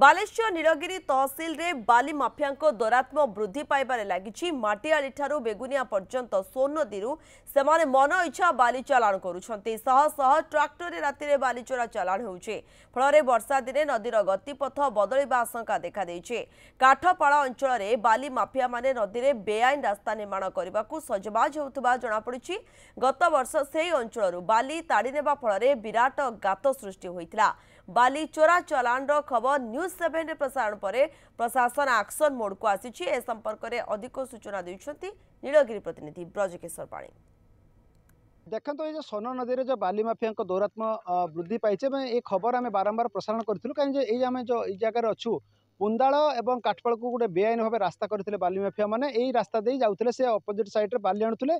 बालेश्वर नीलगिरी तहसिल रे बाली माफिया दौरात्म वृद्धि पाइबारे लगी माटियाली ठारू बेगुनिया पर्यंत सोन नदी से मन इच्छा बाली चालाण करुछंती। शह शह ट्राक्टर राति रे बाली चोरा चालाण होउछे। फल वर्षा दिने नदीर गतिपथ बदलिबा आशंका देखा देइछे। काठपाड़ अंचल रे बाली माफिया माने नदी रे बेआईन रास्ता निर्माण करने सजबाज होउतबा जणा पड़िछि। गत वर्ष सेही अंचल बाली ताड़ी नेबा फल विराट गात सृष्टि होइतिला। बाली चोरा चालाण खबर न्यूज 7 रे प्रसारण पर प्रशासन एक्शन मोड को आसी। ए संपर्क में अधिक सूचना देउछंती नीलगिरी प्रतिनिधि ब्रजकिशोर पाणी। देखो तो ये सोन नदी में जो बाली माफिया दौरात्म वृद्धि पाई ये खबर आम बारंबार प्रसारण करूँ कहीं आम जो जगार अच्छू पुंदाल और काठपाड़ को गोटे बेआईन भाव रास्ता करते बाली माफिया मैंने यही रास्ता दे जाते से अपोजिट साइड बाली आणुले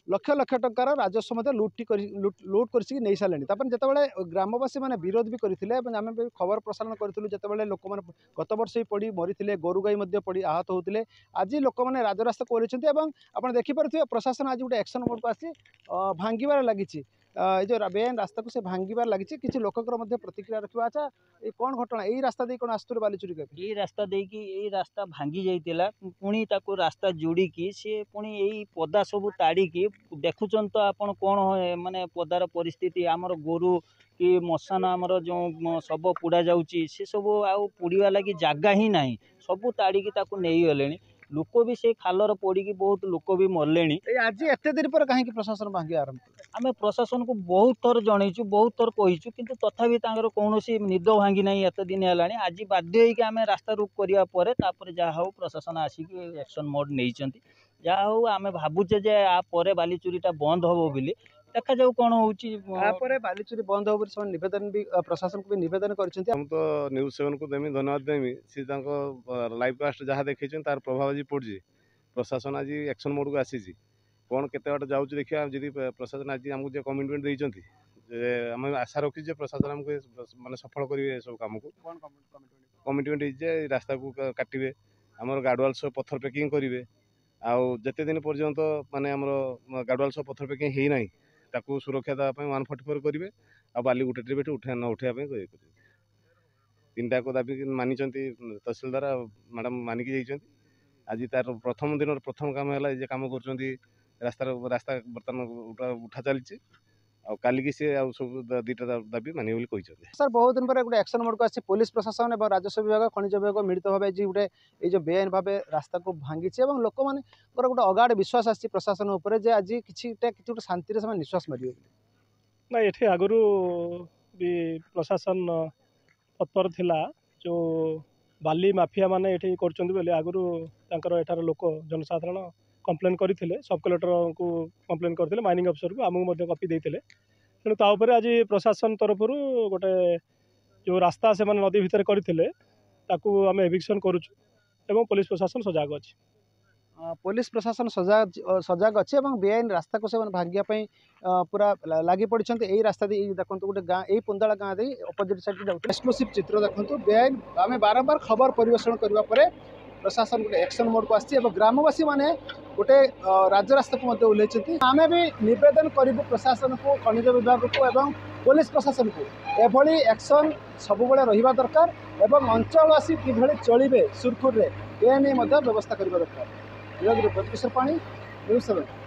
लक्ष लक्ष टंकार राजस्व लुट कर नहीं सारे। जो ग्रामवासी मैंने विरोध भी करते आम भी खबर प्रसारण करूँ जो लोक मैंने गत वर्ष ही पड़ी मरी गोरु गाई पड़ी आहत होते आज लोक मैंने राजरास्ता कर देखिपे प्रशासन आज गोटे एक्शन मोड को आसी भांगार लगी जो बेआईन रास्ता को से भांगार लगी किसी लोकर प्रतिक्रिया रखा। अच्छा ये कौन घटना यही रास्ता दे कौन आसुर बाली चोरी यही रास्ता देकी यही रास्ता भांगी जाइतिला पुणी ताको रास्ता जोड़िकी सी पुणी यही पदा सब ताड़िकी देखुचन तो आपण कौन माने पदार परिस्थिति आमर गोरु कि मशान आमर जो सब पुड़ा जाउची से सब आउ पुड़िया लगी जागा ही नहीं सब ताड़िकी ताको नहीं गले लोक भी से खालर पड़ी बहुत लोक भी मरले। आज एत दिन पर कहीं प्रशासन भांगे आरंभ आम प्रशासन को बहुत थर जनईचु बहुत थर कहीचु किंतु तथापि कौन निद भांगी ना एत दिन है। आज बाध्य आम रास्ता रोक करापर जहाँ हो प्रशासन आसिक एक्शन मोड नहीं जहाँ हो आम भावुचे जे आपर बाली चोरीटा बंद हम बोली देखा जाऊ कौन होपर बाली चोरी बंद हो निवेदन भी प्रशासन को भी निवेदन कर तो न्यूज 7 को देमी धन्यवाद देमी सी लाइव कास्ट जहाँ देखी तार प्रभाव आज पड़ी प्रशासन आज एक्शन मोड को आसी कौन केते बाट जाऊँ देखिए जी प्रशासन आज आमको जो कमिटमेंट देते आम आशा रखी प्रशासन आमको माने सफल करेंगे सब कम को कमिटमेंट रास्ता को काटे आमर गार्डवाल सब पत्थर पैकिंग करेंगे आउ जिते दिन पर्यंत माने आमर गार्डवाल सब पत्थर पैकिंग है ना ताकू सुरक्षा देवाई 144 करेंगे आ बाली गोटे ट्रिप उठा न उठाई तीनटा को दाबी मानी तहसिलदार मैडम मानिक जाइए। आज तार प्रथम दिन प्रथम काम है कम कर रास्ता बर्तमान उठा चलती काली सी सब दीटा दाबी मानिए बोली सर बहुत दिन पर गोटे एक्शन मोड को आसी पुलिस प्रशासन और राजस्व विभाग खनिज विभाग मिलित भाव गोटे ये बेआईन भाव रास्ता को भांगी लोक मैंने गोटे अगाध विश्वास आसी प्रशासन उपर जे आज कि गोटे शांति से निश्वास मारे ना ये आगु भी प्रशासन तत्पर थिला जो बाली माफिया माने ये कर आगुरी एठार लोक जनसाधारण कंप्लेन करते सब कलेक्टर को कंप्लेन करते माइनिंग अफसर को आमको कॉपी देते तेणु तापर आज प्रशासन तरफ गोटे जो रास्ता से नदी भितर करते आम एविक्शन करुँ पुलिस प्रशासन सजग अच्छी पुलिस प्रशासन सजग अच्छे बेआईन रास्ता को से भांगापी पूरा लगी पड़ी यही रास्ता दे देखो गोटे गाँ यही पुंदाला गाँ दे अपोजिट साइड एक्सक्लूसिव चित्र देखो बेआईन आम बारंबार खबर परिवेषण करने प्रशासन गोटे एक्शन मोड को आसी ग्रामवासी माने गोटे राजरास्ता को ओह्लैंती आम भी निवेदन करूँ प्रशासन को खनिज विभाग को एवं पुलिस प्रशासन को एभली एक्शन सब रहा दरकार एवं अंचलवासी किभली चलिए सुरखुर में व्यवस्था करने दरकार। ब्रजकिशोर पाणी, न्यूज 7।